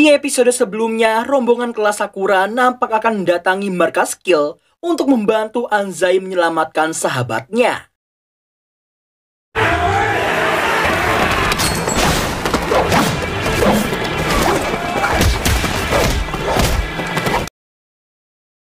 Di episode sebelumnya, rombongan kelas Sakura nampak akan mendatangi markas skill untuk membantu Anzai menyelamatkan sahabatnya.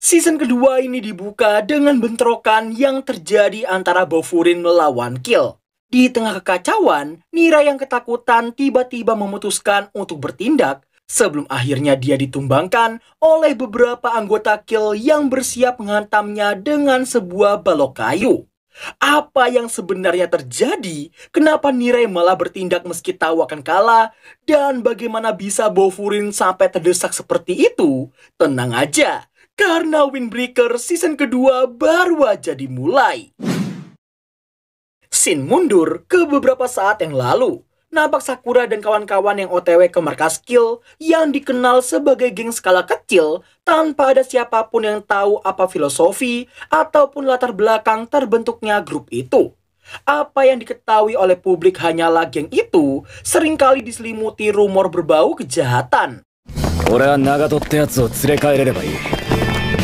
Season kedua ini dibuka dengan bentrokan yang terjadi antara Bofurine melawan Kill. Di tengah kekacauan, Nira yang ketakutan tiba-tiba memutuskan untuk bertindak sebelum akhirnya dia ditumbangkan oleh beberapa anggota Kill yang bersiap menghantamnya dengan sebuah balok kayu. Apa yang sebenarnya terjadi? Kenapa Nira malah bertindak meski tahu akan kalah? Dan bagaimana bisa Bofurine sampai terdesak seperti itu? Tenang aja, karena Windbreaker season kedua baru aja dimulai. Scene mundur ke beberapa saat yang lalu. Nampak Sakura dan kawan-kawan yang OTW ke markas Kill yang dikenal sebagai geng skala kecil tanpa ada siapapun yang tahu apa filosofi ataupun latar belakang terbentuknya grup itu. Apa yang diketahui oleh publik hanyalah geng itu seringkali diselimuti rumor berbau kejahatan. 俺は長門ってやつを連れ帰れればいい。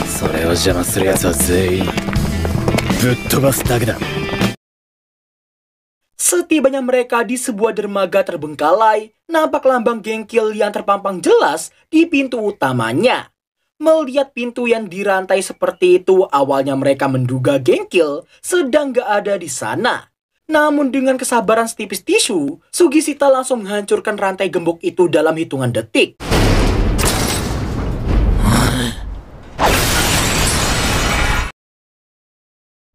それを邪魔するやつは全員ぶっ飛ばすだけだ。 Setibanya mereka di sebuah dermaga terbengkalai, nampak lambang geng Kill yang terpampang jelas di pintu utamanya. Melihat pintu yang dirantai seperti itu, awalnya mereka menduga geng Kill sedang gak ada di sana. Namun dengan kesabaran setipis tisu, Sugishita langsung menghancurkan rantai gembok itu dalam hitungan detik.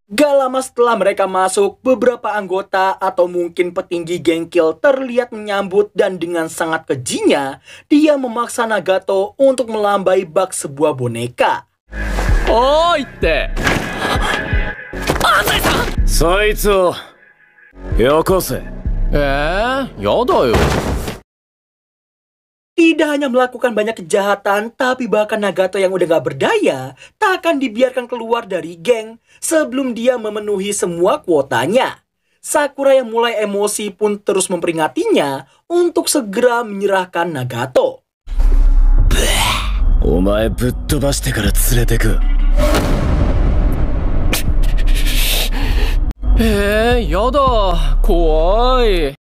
Gak lama setelah mereka masuk, beberapa anggota atau mungkin petinggi geng Kill terlihat menyambut dan dengan sangat kejinya, dia memaksa Nagato untuk melambai bak sebuah boneka. Oiってそいつをよこせ。やだよ。 Tidak hanya melakukan banyak kejahatan, tapi bahkan Nagato yang udah gak berdaya tak akan dibiarkan keluar dari geng sebelum dia memenuhi semua kuotanya. Sakura yang mulai emosi pun terus memperingatinya untuk segera menyerahkan Nagato. お前ぶっ飛ばしてから連れてく。やだ、怖い。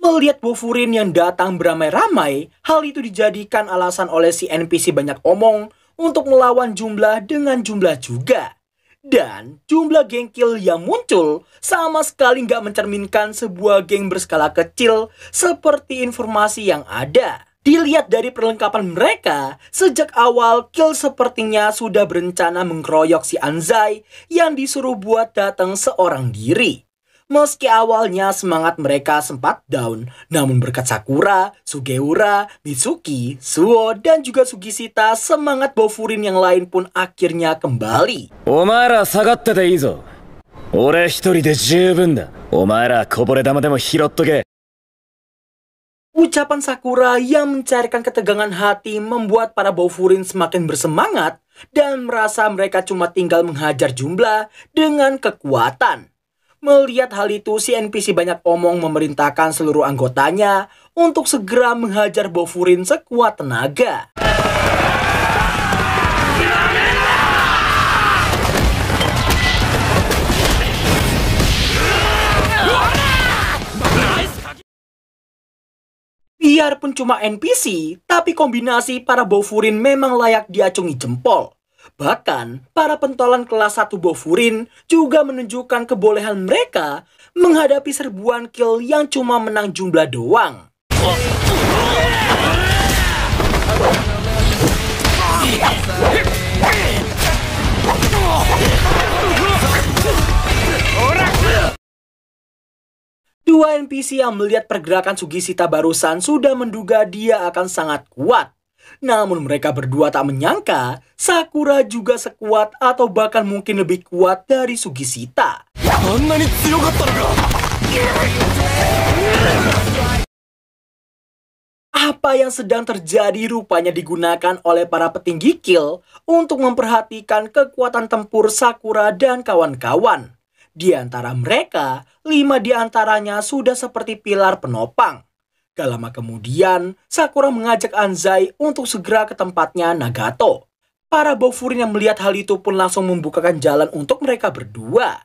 Melihat Bofurine yang datang beramai-ramai, hal itu dijadikan alasan oleh si NPC banyak omong untuk melawan jumlah dengan jumlah juga. Dan jumlah geng Kill yang muncul sama sekali nggak mencerminkan sebuah geng berskala kecil seperti informasi yang ada. Dilihat dari perlengkapan mereka, sejak awal Kill sepertinya sudah berencana mengkeroyok si Anzai yang disuruh buat datang seorang diri. Meski awalnya semangat mereka sempat down, namun berkat Sakura, Sugiura, Mitsuki, Suo, dan juga Sugishita, semangat Bofurine yang lain pun akhirnya kembali. お前ら下がってていいぞ。俺一人で十分だ。お前らこぼれ玉でも拾っとけ。 Ucapan Sakura yang mencairkan ketegangan hati membuat para Bofurine semakin bersemangat dan merasa mereka cuma tinggal menghajar jumlah dengan kekuatan. Melihat hal itu, si NPC banyak omong memerintahkan seluruh anggotanya untuk segera menghajar Bofurine sekuat tenaga. Biarpun cuma NPC, tapi kombinasi para Bofurine memang layak diacungi jempol. Bahkan, para pentolan kelas 1 Bofurine juga menunjukkan kebolehan mereka menghadapi serbuan Kill yang cuma menang jumlah doang. Dua NPC yang melihat pergerakan Sugishita barusan sudah menduga dia akan sangat kuat. Namun mereka berdua tak menyangka Sakura juga sekuat atau bahkan mungkin lebih kuat dari Sugishita. Apa yang sedang terjadi rupanya digunakan oleh para petinggi Kill untuk memperhatikan kekuatan tempur Sakura dan kawan-kawan. Di antara mereka, 5 di antaranya sudah seperti pilar penopang. Gak lama kemudian, Sakura mengajak Anzai untuk segera ke tempatnya Nagato. Para Bofurine yang melihat hal itu pun langsung membukakan jalan untuk mereka berdua.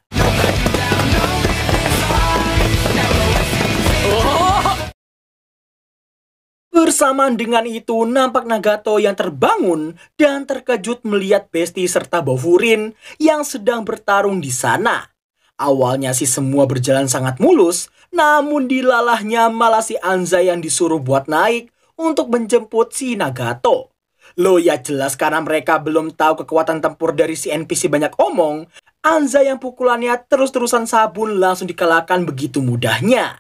Bersamaan dengan itu, nampak Nagato yang terbangun dan terkejut melihat Besti serta Bofurine yang sedang bertarung di sana. Awalnya sih semua berjalan sangat mulus, namun dilalahnya malah si Anzai yang disuruh buat naik untuk menjemput si Nagato. Loh ya jelas karena mereka belum tahu kekuatan tempur dari si NPC banyak omong, Anzai yang pukulannya terus-terusan sabun langsung dikalahkan begitu mudahnya.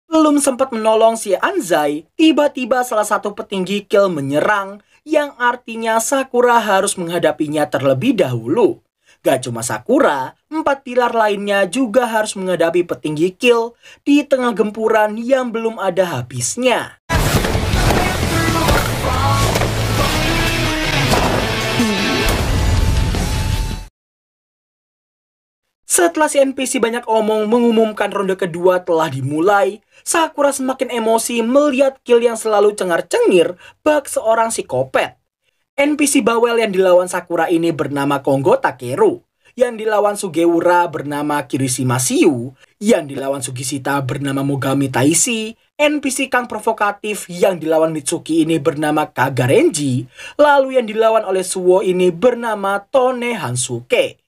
Belum sempat menolong si Anzai, tiba-tiba salah satu petinggi kill menyerang, yang artinya Sakura harus menghadapinya terlebih dahulu. Gak cuma Sakura, 4 pilar lainnya juga harus menghadapi petinggi kill di tengah gempuran yang belum ada habisnya. Setelah si NPC banyak omong mengumumkan ronde kedua telah dimulai, Sakura semakin emosi melihat kill yang selalu cengar-cengir bak seorang psikopat. NPC bawel yang dilawan Sakura ini bernama Kongo Takeru, yang dilawan Sugiura bernama Kirishima Shiyu, yang dilawan Sugishita bernama Mogami Taishi, NPC Kang provokatif yang dilawan Mitsuki ini bernama Kagarenji, lalu yang dilawan oleh Suwo ini bernama Tone Hansuke.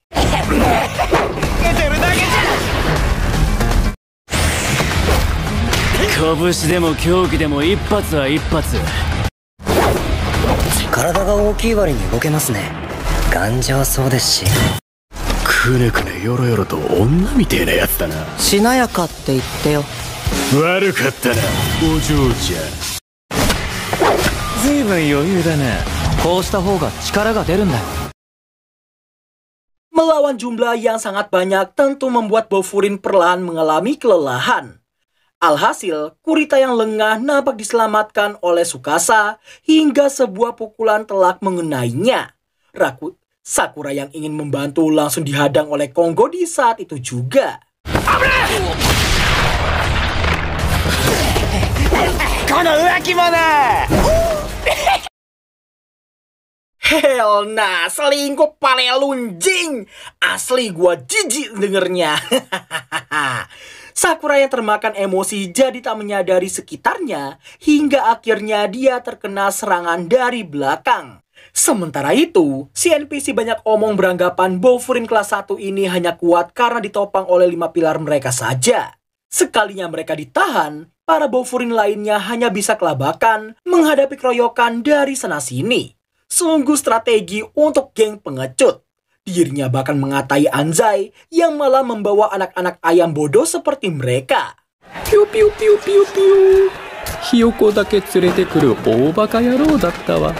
拳でも狂気でも一発は一発。体が大きい割に動けますね。頑丈そうですし。くねくねよろよろと女みてえなやつだな。しなやかって言ってよ。悪かったな、お嬢ちゃん。ずいぶん余裕だな。こうした方が力が出るんだよ。 Melawan jumlah yang sangat banyak tentu membuat Bofurine perlahan mengalami kelelahan. Alhasil, Kurita yang lengah nampak diselamatkan oleh Tsukasa hingga sebuah pukulan telak mengenainya. Sakura yang ingin membantu langsung dihadang oleh Kongo di saat itu juga. Hell nah, selingkuh pale lunjing. Asli gua jijik dengernya. Sakura yang termakan emosi jadi tak menyadari sekitarnya hingga akhirnya dia terkena serangan dari belakang. Sementara itu, si NPC banyak omong beranggapan Bofurine kelas 1 ini hanya kuat karena ditopang oleh 5 pilar mereka saja. Sekalinya mereka ditahan, para Bofurine lainnya hanya bisa kelabakan menghadapi keroyokan dari sana-sini. Sungguh strategi untuk geng pengecut. Dirinya bahkan mengatai Anzai yang malah membawa anak-anak ayam bodoh seperti mereka. Piu piu piu piu piu. Hiyoko dake tsurete kuru obaka yaro datta wa.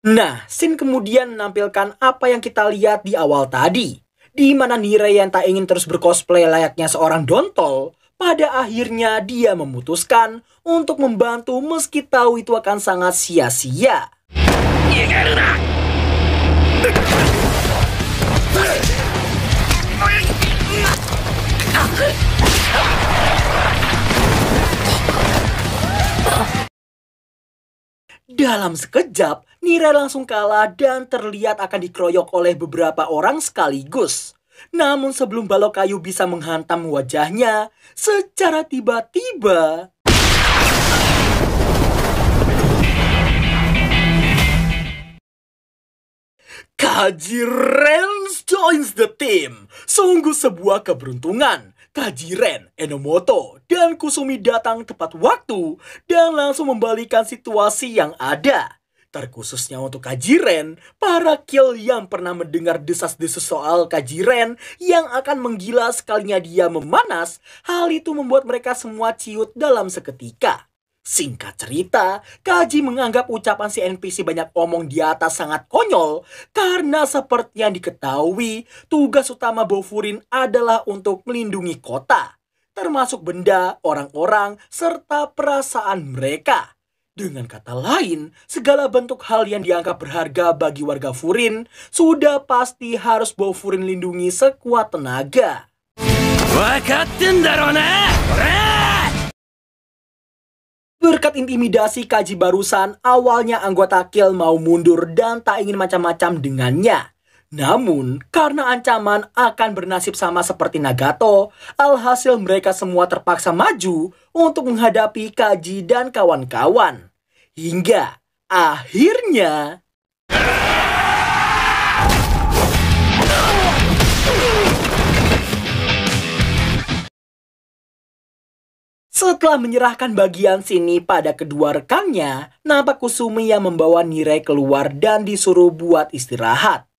Nah, Shin kemudian menampilkan apa yang kita lihat di awal tadi, di mana Nirei yang tak ingin terus bercosplay layaknya seorang dontol, pada akhirnya dia memutuskan untuk membantu meski tahu itu akan sangat sia-sia. Dalam sekejap, Nirei langsung kalah dan terlihat akan dikeroyok oleh beberapa orang sekaligus. Namun sebelum balok kayu bisa menghantam wajahnya, secara tiba-tiba Kajiren joins the team. Sungguh sebuah keberuntungan. Kajiren, Enomoto, dan Kusumi datang tepat waktu dan langsung membalikan situasi yang ada. Terkhususnya untuk Kajiren, para kill yang pernah mendengar desas-desus soal Kajiren yang akan menggila sekalinya dia memanas, hal itu membuat mereka semua ciut dalam seketika. Singkat cerita, Kaji menganggap ucapan si NPC banyak omong di atas sangat konyol karena seperti yang diketahui, tugas utama Bofurine adalah untuk melindungi kota, termasuk benda, orang-orang, serta perasaan mereka. Dengan kata lain, segala bentuk hal yang dianggap berharga bagi warga Furin sudah pasti harus Bofurine lindungi sekuat tenaga. Berkat intimidasi Kaji barusan, awalnya anggota Kill mau mundur dan tak ingin macam-macam dengannya. Namun, karena ancaman akan bernasib sama seperti Nagato, alhasil mereka semua terpaksa maju untuk menghadapi Kaji dan kawan-kawan. Hingga akhirnya... Setelah menyerahkan bagian sini pada kedua rekannya, nampak Kusumi yang membawa Nirei keluar dan disuruh buat istirahat.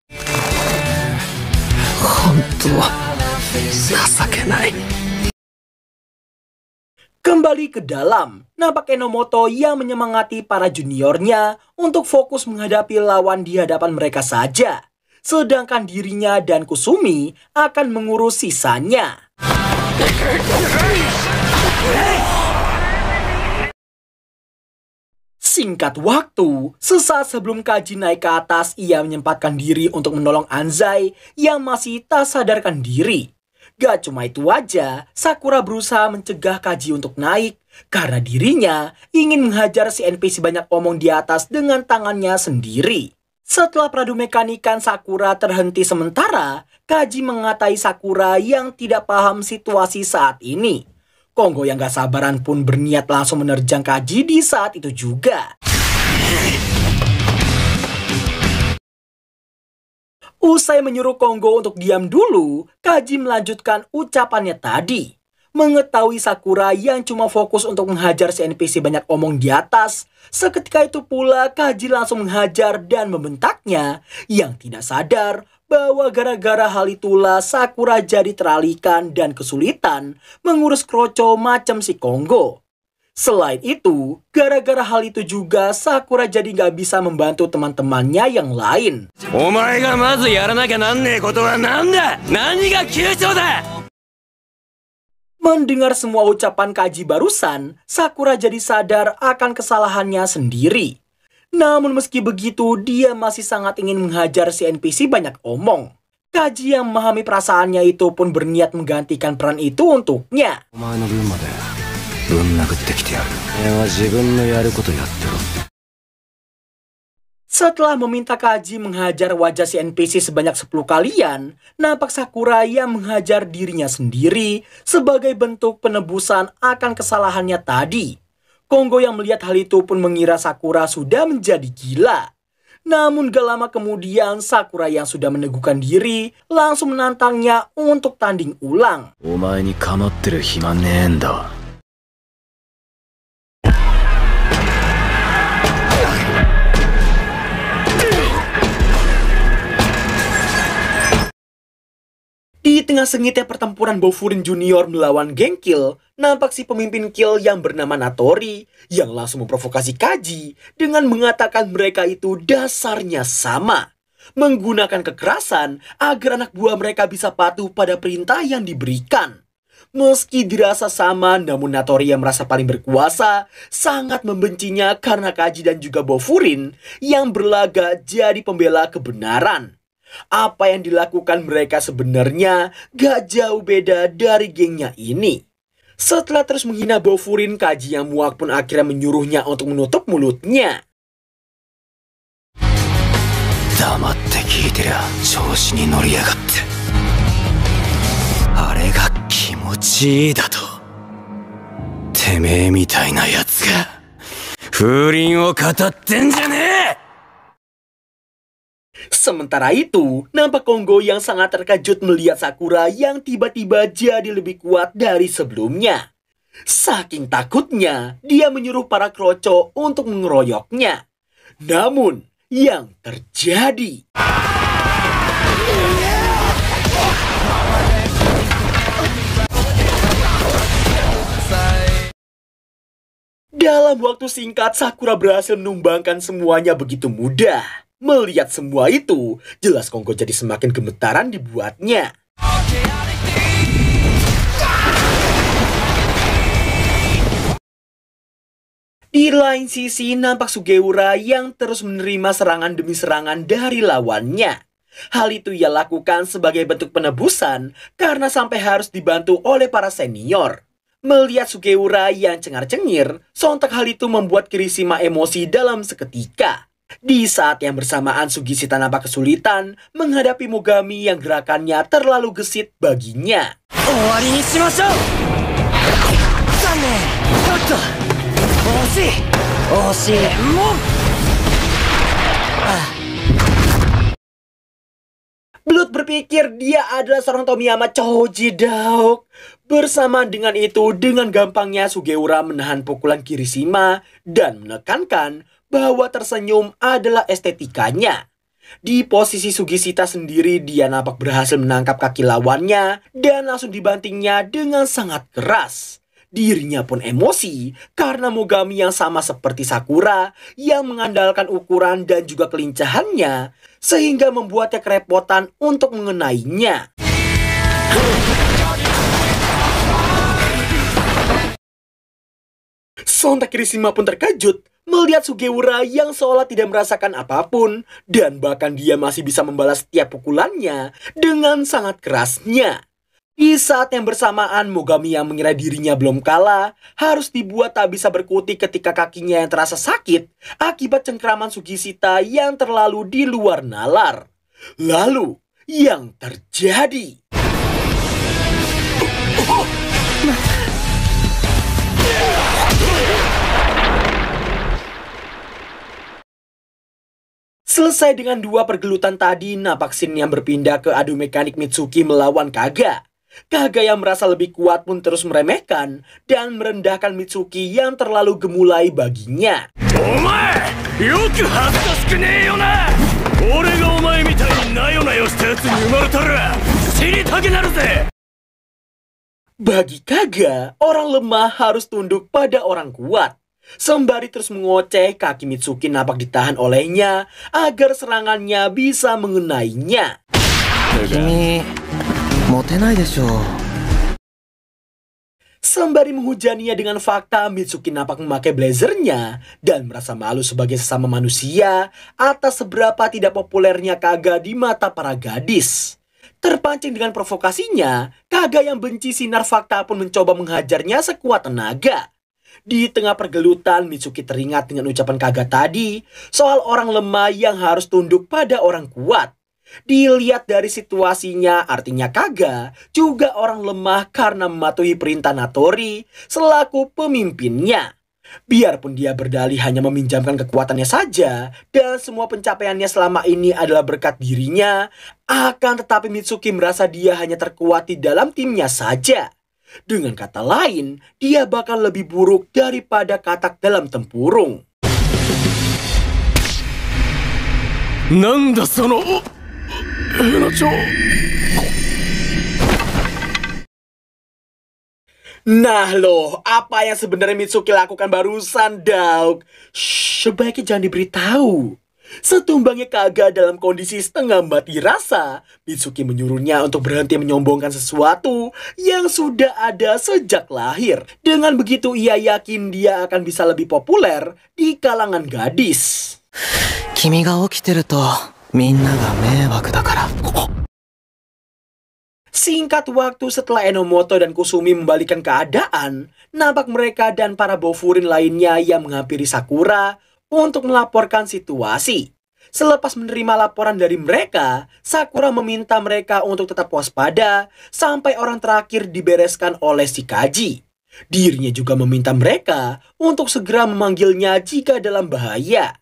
Kembali ke dalam, nampak Enomoto yang menyemangati para juniornya untuk fokus menghadapi lawan di hadapan mereka saja. Sedangkan dirinya dan Kusumi akan mengurus sisanya. Singkat waktu, sesaat sebelum Kaji naik ke atas, ia menyempatkan diri untuk menolong Anzai yang masih tak sadarkan diri. Gak cuma itu aja, Sakura berusaha mencegah Kaji untuk naik karena dirinya ingin menghajar si NPC banyak omong di atas dengan tangannya sendiri. Setelah pradumekanikan Sakura terhenti sementara, Kaji mengatai Sakura yang tidak paham situasi saat ini. Konggo yang gak sabaran pun berniat langsung menerjang Kaji di saat itu juga. Usai menyuruh Konggo untuk diam dulu, Kaji melanjutkan ucapannya tadi. Mengetahui Sakura yang cuma fokus untuk menghajar si NPC banyak omong di atas, seketika itu pula Kaji langsung menghajar dan membentaknya yang tidak sadar bahwa gara-gara hal itulah Sakura jadi teralihkan dan kesulitan mengurus kroco macam si Konggo. Selain itu, gara-gara hal itu juga Sakura jadi gak bisa membantu teman-temannya yang lain. Mendengar semua ucapan Kaji barusan, Sakura jadi sadar akan kesalahannya sendiri. Namun meski begitu, dia masih sangat ingin menghajar si NPC banyak omong. Kaji yang memahami perasaannya itu pun berniat menggantikan peran itu untuknya. Setelah meminta Kaji menghajar wajah si NPC sebanyak 10 kalian, nampak Sakura yang menghajar dirinya sendiri sebagai bentuk penebusan akan kesalahannya tadi. Konggo yang melihat hal itu pun mengira Sakura sudah menjadi gila. Namun gak lama kemudian Sakura yang sudah meneguhkan diri langsung menantangnya untuk tanding ulang. Di tengah sengitnya pertempuran Bofurine Junior melawan geng Kill, nampak si pemimpin Kill yang bernama Natori yang langsung memprovokasi Kaji dengan mengatakan mereka itu dasarnya sama. Menggunakan kekerasan agar anak buah mereka bisa patuh pada perintah yang diberikan. Meski dirasa sama, namun Natori yang merasa paling berkuasa sangat membencinya karena Kaji dan juga Bofurine yang berlaga jadi pembela kebenaran. Apa yang dilakukan mereka sebenarnya gak jauh beda dari gengnya ini. Setelah terus menghina Bofurine, Kaji yang muak pun akhirnya menyuruhnya untuk menutup mulutnya. Sementara itu, nampak Konggo yang sangat terkejut melihat Sakura yang tiba-tiba jadi lebih kuat dari sebelumnya. Saking takutnya, dia menyuruh para kroco untuk mengeroyoknya. Namun, yang terjadi... Dalam waktu singkat, Sakura berhasil menumbangkan semuanya begitu mudah. Melihat semua itu, jelas Konggo jadi semakin gemetaran dibuatnya. Di lain sisi nampak Sugiura yang terus menerima serangan demi serangan dari lawannya. Hal itu ia lakukan sebagai bentuk penebusan karena sampai harus dibantu oleh para senior. Melihat Sugiura yang cengar-cengir, sontak hal itu membuat Kirishima emosi dalam seketika. Di saat yang bersamaan Sugishita nampak kesulitan menghadapi Mogami yang gerakannya terlalu gesit baginya. Blood berpikir dia adalah seorang Tomiyama Choji Daok. Bersamaan dengan itu, dengan gampangnya Sugiura menahan pukulan Kirishima dan menekankan bahwa tersenyum adalah estetikanya. Di posisi Sugishita sendiri, dia nampak berhasil menangkap kaki lawannya dan langsung dibantingnya dengan sangat keras. Dirinya pun emosi karena Mogami yang sama seperti Sakura yang mengandalkan ukuran dan juga kelincahannya sehingga membuatnya kerepotan untuk mengenainya. Sontak Kirishima pun terkejut melihat Sugiura yang seolah tidak merasakan apapun dan bahkan dia masih bisa membalas setiap pukulannya dengan sangat kerasnya. Di saat yang bersamaan, Mogami yang mengira dirinya belum kalah harus dibuat tak bisa berkutik ketika kakinya yang terasa sakit akibat cengkraman Sugishita yang terlalu di luar nalar. Lalu, yang terjadi? Selesai dengan dua pergelutan tadi, napak scene yang berpindah ke adu mekanik Mitsuki melawan Kaga. Kaga yang merasa lebih kuat pun terus meremehkan dan merendahkan Mitsuki yang terlalu gemulai baginya. Bagi Kaga, orang lemah harus tunduk pada orang kuat. Sembari terus mengoceh, kaki Mitsuki nampak ditahan olehnya agar serangannya bisa mengenainya. Sembari menghujaninya dengan fakta, Mitsuki nampak memakai blazernya dan merasa malu sebagai sesama manusia atas seberapa tidak populernya Kaga di mata para gadis. Terpancing dengan provokasinya, Kaga yang benci sinar fakta pun mencoba menghajarnya sekuat tenaga. Di tengah pergelutan, Mitsuki teringat dengan ucapan Kaga tadi soal orang lemah yang harus tunduk pada orang kuat. Dilihat dari situasinya, artinya Kaga juga orang lemah karena mematuhi perintah Natori selaku pemimpinnya. Biarpun dia berdalih hanya meminjamkan kekuatannya saja dan semua pencapaiannya selama ini adalah berkat dirinya, akan tetapi Mitsuki merasa dia hanya terkuat di dalam timnya saja. Dengan kata lain, dia bakal lebih buruk daripada katak dalam tempurung. Nah loh, apa yang sebenarnya Mitsuki lakukan barusan, Daok? Sebaiknya jangan diberitahu. Setumbangnya Kaga dalam kondisi setengah mati rasa, Mitsuki menyuruhnya untuk berhenti menyombongkan sesuatu yang sudah ada sejak lahir. Dengan begitu ia yakin dia akan bisa lebih populer di kalangan gadis. Singkat waktu setelah Enomoto dan Kusumi membalikkan keadaan, nampak mereka dan para Bofurin lainnya yang menghampiri Sakura untuk melaporkan situasi. Selepas menerima laporan dari mereka, Sakura meminta mereka untuk tetap waspada sampai orang terakhir dibereskan oleh si Kaji. Dirinya juga meminta mereka untuk segera memanggilnya jika dalam bahaya.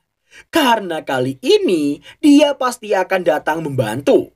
Karena kali ini dia pasti akan datang membantu.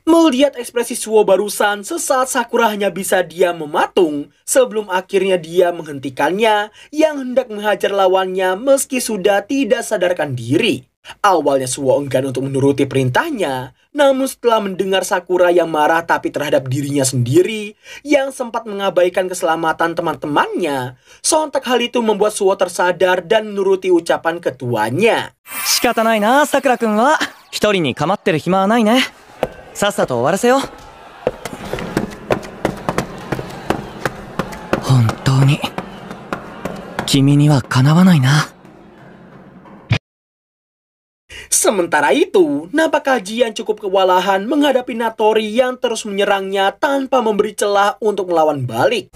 Melihat ekspresi Suo barusan, sesaat Sakura hanya bisa diam mematung sebelum akhirnya dia menghentikannya yang hendak menghajar lawannya meski sudah tidak sadarkan diri. Awalnya Suwo enggan untuk menuruti perintahnya, namun setelah mendengar Sakura yang marah tapi terhadap dirinya sendiri, yang sempat mengabaikan keselamatan teman-temannya, sontak hal itu membuat Suwo tersadar dan menuruti ucapan ketuanya. 仕方ないな、さくらくんは。一人に構ってる暇はないね。さっさと終わらせよう。本当に君にはかなわないな。 Sementara itu, Napakaji yang cukup kewalahan menghadapi Natori yang terus menyerangnya tanpa memberi celah untuk melawan balik.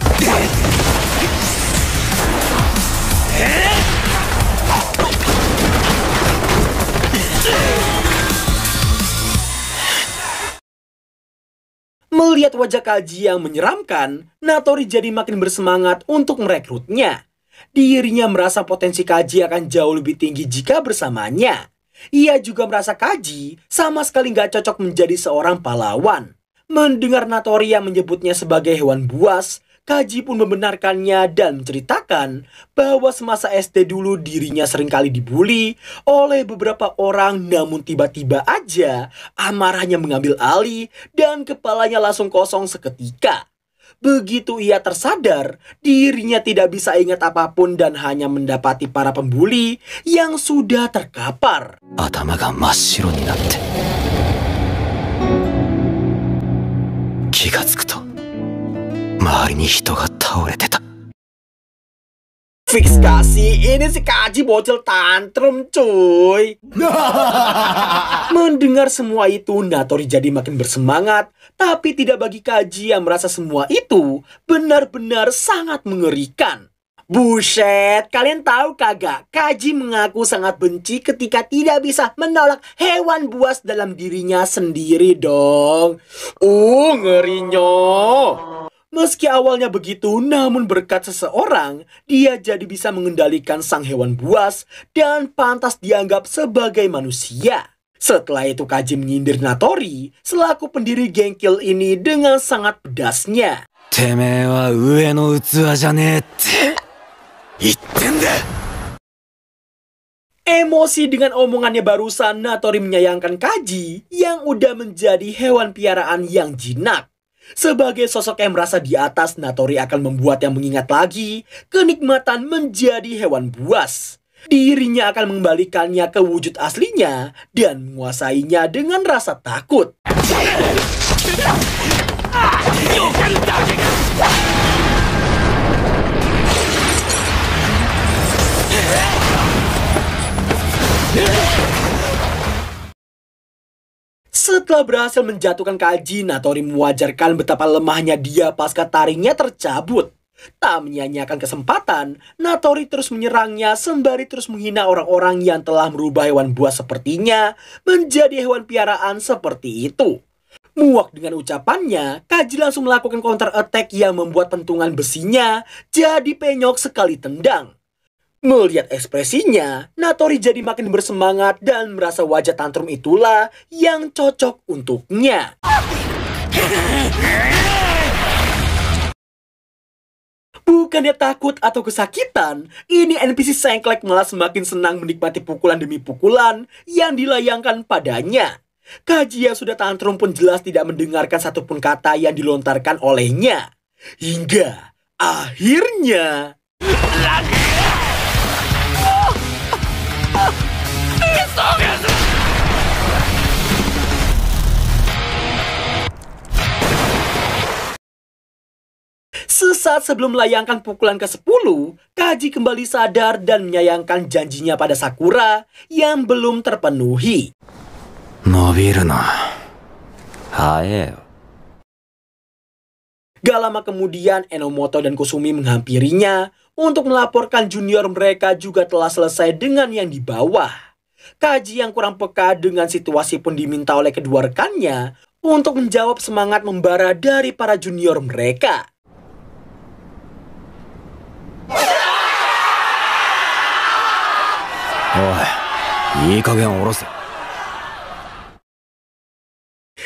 Melihat wajah Kaji yang menyeramkan, Natori jadi makin bersemangat untuk merekrutnya. Dirinya merasa potensi Kaji akan jauh lebih tinggi jika bersamanya. Ia juga merasa Kaji sama sekali nggak cocok menjadi seorang pahlawan. Mendengar Natori yang menyebutnya sebagai hewan buas, Kaji pun membenarkannya dan menceritakan bahwa semasa SD dulu dirinya seringkali dibully oleh beberapa orang, namun tiba-tiba aja amarahnya mengambil alih dan kepalanya langsung kosong seketika. Begitu ia tersadar, dirinya tidak bisa ingat apapun dan hanya mendapati para pembuli yang sudah terkapar. 頭が真っ白になって気がつくと周りに人が倒れてた。 Fix kasih, ini si Kaji bocil tantrum cuy. Mendengar semua itu, Natori jadi makin bersemangat. Tapi tidak bagi Kaji yang merasa semua itu benar-benar sangat mengerikan. Buset, kalian tahu kagak? Kaji mengaku sangat benci ketika tidak bisa menolak hewan buas dalam dirinya sendiri dong. Ngerinya. Meski awalnya begitu, namun berkat seseorang, dia jadi bisa mengendalikan sang hewan buas dan pantas dianggap sebagai manusia. Setelah itu Kaji menyindir Natori selaku pendiri gengkil ini dengan sangat pedasnya. てめえは上の器じゃねえって言ってんだ。 Emosi dengan omongannya barusan, Natori menyayangkan Kaji yang udah menjadi hewan piaraan yang jinak. Sebagai sosok yang merasa di atas, Natori akan membuatnya mengingat lagi kenikmatan menjadi hewan buas. Dirinya akan mengembalikannya ke wujud aslinya dan menguasainya dengan rasa takut. Setelah berhasil menjatuhkan Kaji, Natori mewajarkan betapa lemahnya dia pasca taringnya tercabut. Tak menyia-nyiakan kesempatan, Natori terus menyerangnya sembari terus menghina orang-orang yang telah merubah hewan buas sepertinya menjadi hewan piaraan seperti itu. Muak dengan ucapannya, Kaji langsung melakukan counter attack yang membuat pentungan besinya jadi penyok sekali tendang. Melihat ekspresinya, Natori jadi makin bersemangat dan merasa wajah tantrum itulah yang cocok untuknya. Bukannya takut atau kesakitan, ini NPC Sengklek malah semakin senang menikmati pukulan demi pukulan yang dilayangkan padanya. Kaji yang sudah tantrum pun jelas tidak mendengarkan satupun kata yang dilontarkan olehnya. Hingga akhirnya... Sesaat sebelum melayangkan pukulan ke-10, Kaji kembali sadar dan menyayangkan janjinya pada Sakura yang belum terpenuhi. Gak lama kemudian, Enomoto dan Kusumi menghampirinya untuk melaporkan junior mereka juga telah selesai dengan yang di bawah. Kaji yang kurang peka dengan situasi pun diminta oleh kedua rekannya untuk menjawab semangat membara dari para junior mereka.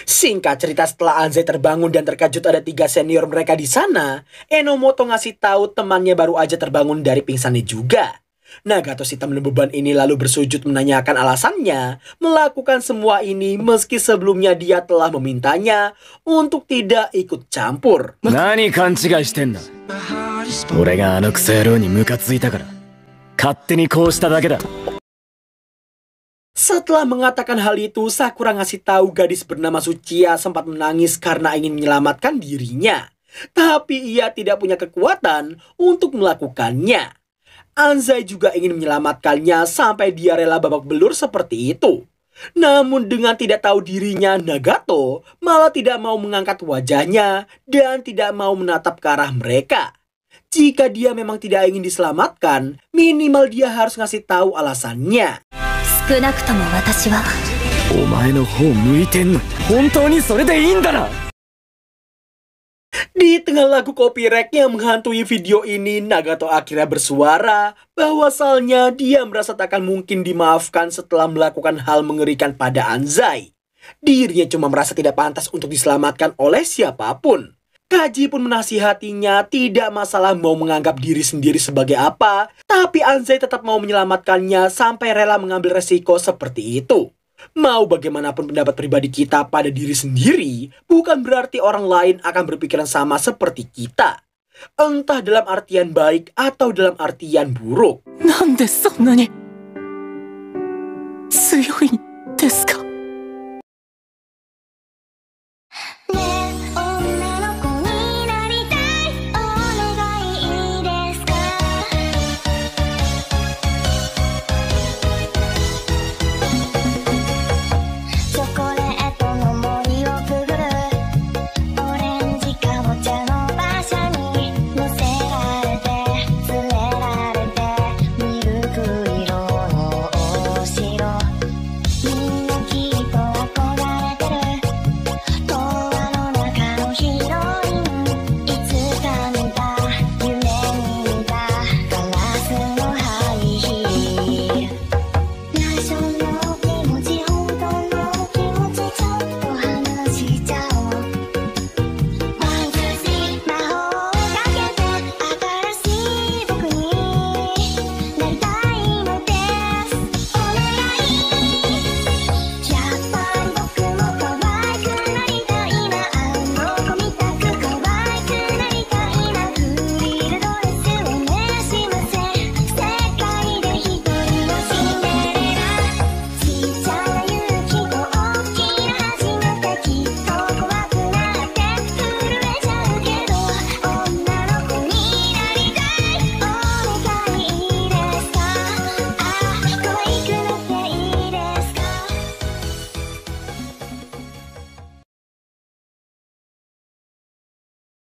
Singkat cerita, setelah Anzai terbangun dan terkejut ada 3 senior mereka di sana, Enomoto ngasih tahu temannya baru aja terbangun dari pingsannya juga. Nagato si teman beban ini lalu bersujud menanyakan alasannya melakukan semua ini meski sebelumnya dia telah memintanya untuk tidak ikut campur. 何勘違いしてんだ。俺があのクソ野郎にムカついたから勝手にこうしただけだ。 Setelah mengatakan hal itu, Sakura ngasih tahu gadis bernama Tsuchiya sempat menangis karena ingin menyelamatkan dirinya. Tapi ia tidak punya kekuatan untuk melakukannya. Anzai juga ingin menyelamatkannya sampai dia rela babak belur seperti itu. Namun dengan tidak tahu dirinya, Nagato malah tidak mau mengangkat wajahnya dan tidak mau menatap ke arah mereka. Jika dia memang tidak ingin diselamatkan, minimal dia harus ngasih tahu alasannya. 少なくとも私は お前の方向いてんのに本当にそれでいいんだな。 Di tengah lagu copyright yang menghantui video ini, Nagato akhirnya bersuara bahwasalnya dia merasa tak akan mungkin dimaafkan setelah melakukan hal mengerikan pada Anzai. Dirinya cuma merasa tidak pantas untuk diselamatkan oleh siapapun. Kaji pun menasihatinya tidak masalah mau menganggap diri sendiri sebagai apa, tapi Anzai tetap mau menyelamatkannya sampai rela mengambil resiko seperti itu. Mau bagaimanapun pendapat pribadi kita pada diri sendiri, bukan berarti orang lain akan berpikiran sama seperti kita. Entah dalam artian baik atau dalam artian buruk. なんでそんなに